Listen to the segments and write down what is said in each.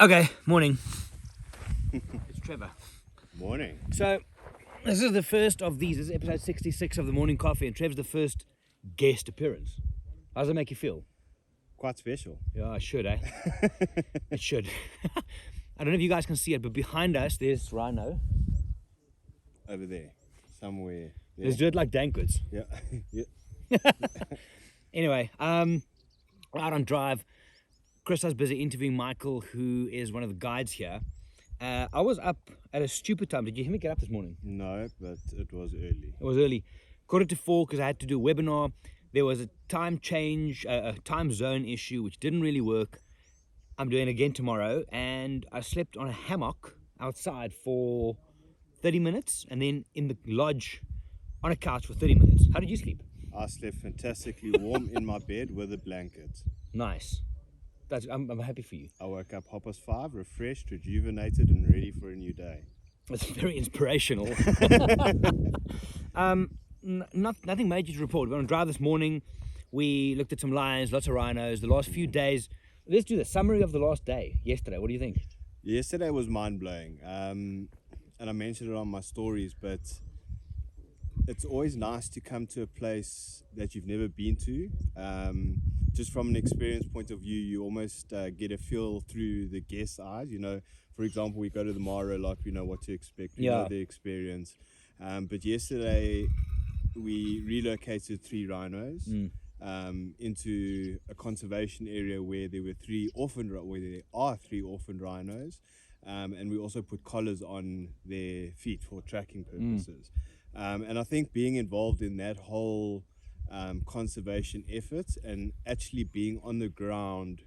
Okay, morning. It's Trevor. Morning. So, this is the first of these. This is episode 66 of the Morning Coffee, and Trevor's the first guest appearance. How does it make you feel? Quite special. Yeah, it should, eh? It should. I don't know if you guys can see it, but behind us, there's Rhino. Over there. Somewhere. Yeah. There's dirt like Dankwoods. Yeah. Yeah. Anyway, out on drive. Chris was busy interviewing Michael, who is one of the guides here. I was up at a stupid time. Did you hear me get up this morning? No, but it was early. It was early. 3:45 because I had to do a webinar. There was a time change, a time zone issue, which didn't really work. I'm doing it again tomorrow. And I slept on a hammock outside for 30 minutes and then in the lodge on a couch for 30 minutes. How did you sleep? I slept fantastically warm in my bed with a blanket. Nice. I'm happy for you. I woke up 5:30, refreshed, rejuvenated, and ready for a new day. That's very inspirational. Nothing major to report. We were on drive this morning. We looked at some lions, lots of rhinos. The last few days. Let's do the summary of the last day. Yesterday, what do you think? Yesterday was mind-blowing. And I mentioned it on my stories, but it's always nice to come to a place that you've never been to. Just from an experience point of view, you almost get a feel through the guest's eyes. You know, for example, we go to the Mara a lot, we know what to expect, we know the experience. But yesterday, we relocated 3 rhinos into a conservation area where there are 3 orphaned rhinos. And we also put collars on their feet for tracking purposes. And I think being involved in that whole conservation effort and actually being on the ground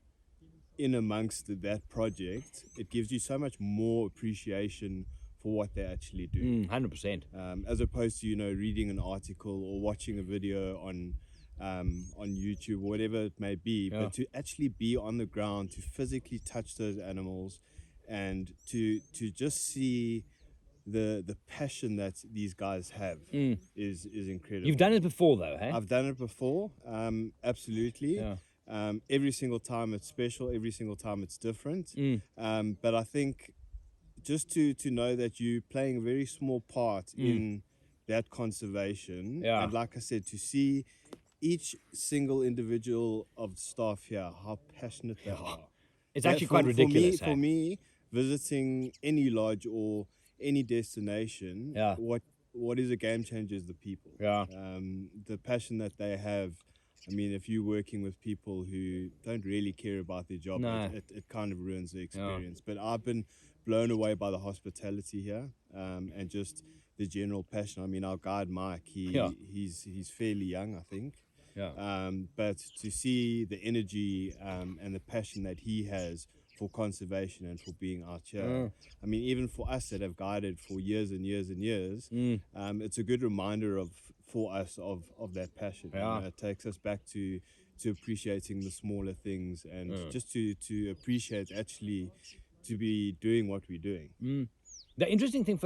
in amongst that project, it gives you so much more appreciation for what they actually do. 100%. As opposed to, you know, reading an article or watching a video on YouTube or whatever it may be, but to actually be on the ground, to physically touch those animals and to just see the passion that these guys have is incredible. You've done it before though, hey? I've done it before, absolutely. Yeah. Every single time it's special, every single time it's different. But I think just to know that you're playing a very small part in that conservation, and like I said, to see each single individual of the staff here, how passionate they are. It's actually quite ridiculous. For me, visiting any lodge or any destination, what is a game changer is the people. The passion that they have. I mean, if you're working with people who don't really care about their job, it kind of ruins the experience. But I've been blown away by the hospitality here, and just the general passion. I mean, our guide Mike, he's fairly young, I think. But to see the energy and the passion that he has for conservation and for being out here. I mean, even for us that have guided for years and years and years, it's a good reminder for us of that passion. You know, it takes us back to appreciating the smaller things and just to appreciate actually to be doing what we're doing. The interesting thing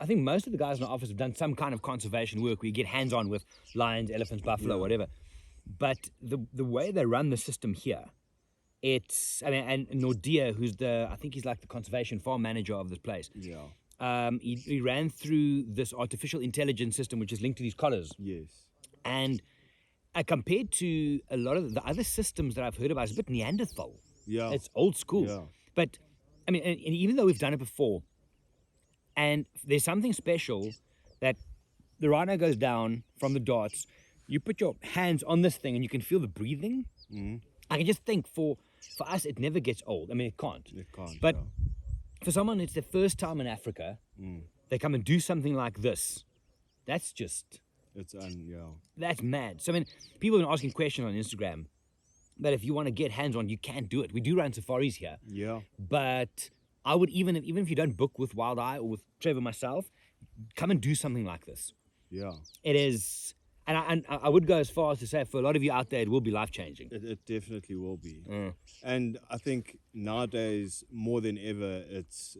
I think most of the guys in the office have done some kind of conservation work where you get hands-on with lions, elephants, buffalo, whatever. But the way they run the system here, and Nordia, who's I think he's like the conservation farm manager of this place. He ran through this artificial intelligence system, which is linked to these collars. And compared to a lot of the other systems that I've heard about, it's a bit Neanderthal. It's old school. But, I mean, and even though we've done it before, and there's something special that the rhino goes down from the darts, you put your hands on this thing and you can feel the breathing. I can just think for us, it never gets old. I mean, it can't. But for someone, it's their first time in Africa. They come and do something like this. That's just... That's mad. So, I mean, people have been asking questions on Instagram that if you want to get hands-on, you can do it. We do run safaris here. But I would, even if you don't book with Wild Eye or with Trevor myself, come and do something like this. It is... And I would go as far as to say, for a lot of you out there, it will be life-changing. It definitely will be. And I think nowadays, more than ever, it's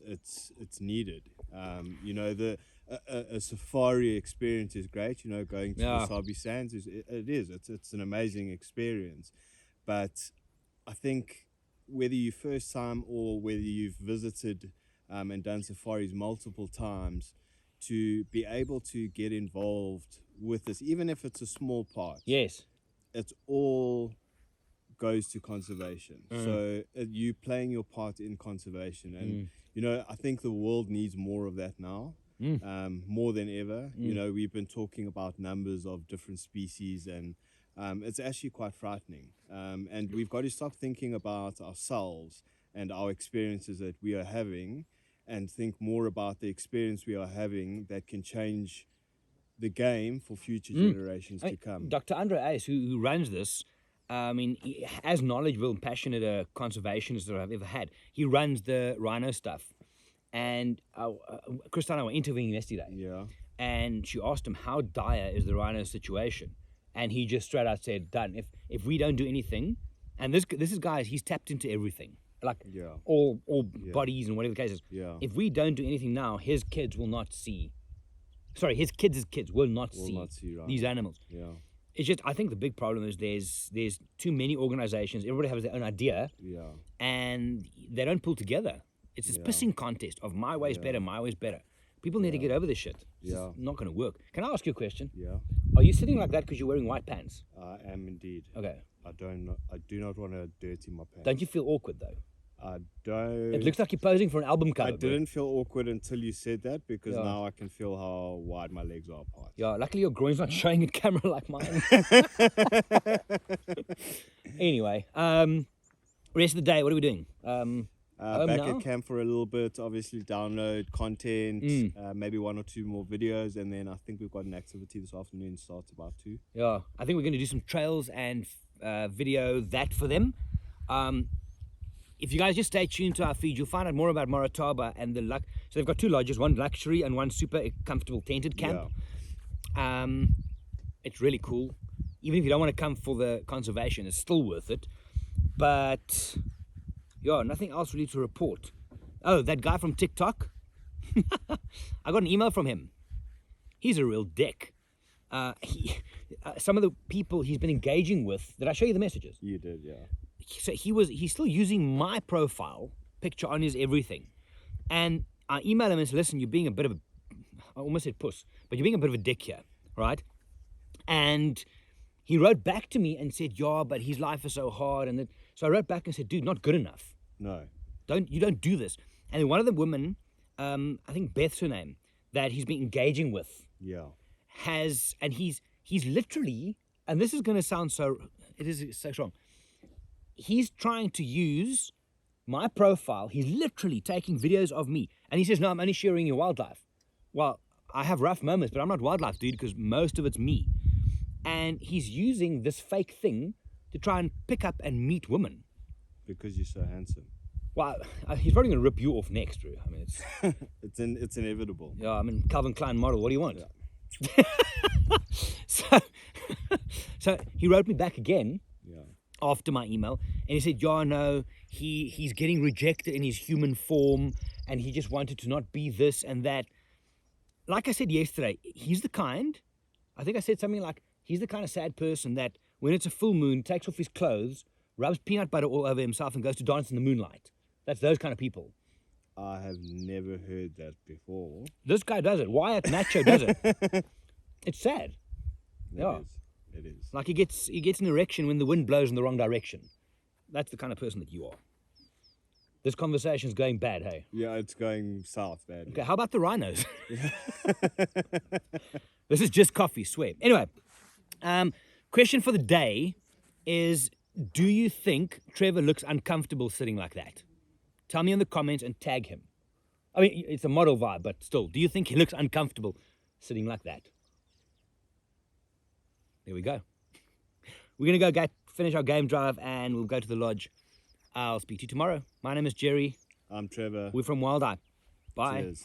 needed. You know, a safari experience is great. You know, going to the Sabi Sands, it's an amazing experience. But I think whether you first time or whether you've visited and done safaris multiple times, to be able to get involved with this, even if it's a small part. Yes. It's all goes to conservation. So you playing your part in conservation, and you know, I think the world needs more of that now, more than ever. You know, we've been talking about numbers of different species, and it's actually quite frightening. And we've got to stop thinking about ourselves and our experiences that we are having, and think more about the experience we are having that can change the game for future generations to come. Dr. Andre Ace, who runs this, I mean, as knowledgeable and passionate a conservationist that I've ever had, he runs the rhino stuff. And Christa and I were interviewing him yesterday. Yeah. And she asked him, how dire is the rhino situation? And he just straight out said, done. If we don't do anything, and this is, guys, he's tapped into everything. Like all bodies and whatever the case is. Yeah. If we don't do anything now, his kids will not see. Sorry, his kids' kids will not see these animals. Yeah. It's just, I think the big problem is there's too many organizations. Everybody has their own idea. Yeah. And they don't pull together. It's this pissing contest of my way's better, my way's better. People need to get over this shit. It's just not going to work. Can I ask you a question? Yeah. Are you sitting like that because you're wearing white pants? I am indeed. Okay. I do not want to dirty my pants. Don't you feel awkward though? I don't. It looks like you're posing for an album cover. I didn't feel awkward until you said that, because now I can feel how wide my legs are apart. Yeah, luckily your groin's not showing in camera like mine. Anyway, rest of the day, what are we doing? Back at camp for a little bit, obviously download content, maybe 1 or 2 more videos, and then I think we've got an activity this afternoon, starts about 2. Yeah, I think we're going to do some trails and video that for them. If you guys just stay tuned to our feed, you'll find out more about Morataba and the luck. So they've got 2 lodges, one luxury and one super comfortable tented camp. Yeah. It's really cool. Even if you don't want to come for the conservation, it's still worth it. But yeah, nothing else really to report. Oh, that guy from TikTok. I got an email from him. He's a real dick. Some of the people he's been engaging with. Did I show you the messages? You did, yeah. So he's still using my profile picture on his everything, and I emailed him and said, listen, you're being a bit of a, I almost said puss, but you're being a bit of a dick here, right? And he wrote back to me and said, yeah, but his life is so hard. And then, so I wrote back and said, dude, not good enough. No. You don't do this. And then one of the women, I think Beth's her name, that he's been engaging with, and he's literally, and this is going to sound so, it is so strong. He's trying to use my profile. He's literally taking videos of me. And he says, no, I'm only sharing your wildlife. Well, I have rough moments, but I'm not wildlife, dude, because most of it's me. And he's using this fake thing to try and pick up and meet women. Because you're so handsome. Well, he's probably going to rip you off next, Drew. I mean, it's... it's inevitable. Yeah, I mean, Calvin Klein model. What do you want? Yeah. So he wrote me back again. Yeah. After my email, and he said, yeah, no, he's getting rejected in his human form, and he just wanted to not be this and that. Like I said yesterday, he's the kind, I think I said something like, he's the kind of sad person that when it's a full moon, takes off his clothes, rubs peanut butter all over himself and goes to dance in the moonlight. That's those kind of people. I have never heard that before. This guy does it. Wyatt Nacho does it. It's sad. It is. Like he gets an erection when the wind blows in the wrong direction. That's the kind of person that you are. This conversation's going bad, hey? Yeah, it's going south badly. Okay, how about the rhinos? This is just coffee, swear. Anyway, question for the day is, do you think Trevor looks uncomfortable sitting like that? Tell me in the comments and tag him. I mean, it's a model vibe, but still, do you think he looks uncomfortable sitting like that? There we go. We're going to go finish our game drive and we'll go to the lodge. I'll speak to you tomorrow. My name is Gerry. I'm Trevor. We're from Walt and I. Bye. Cheers.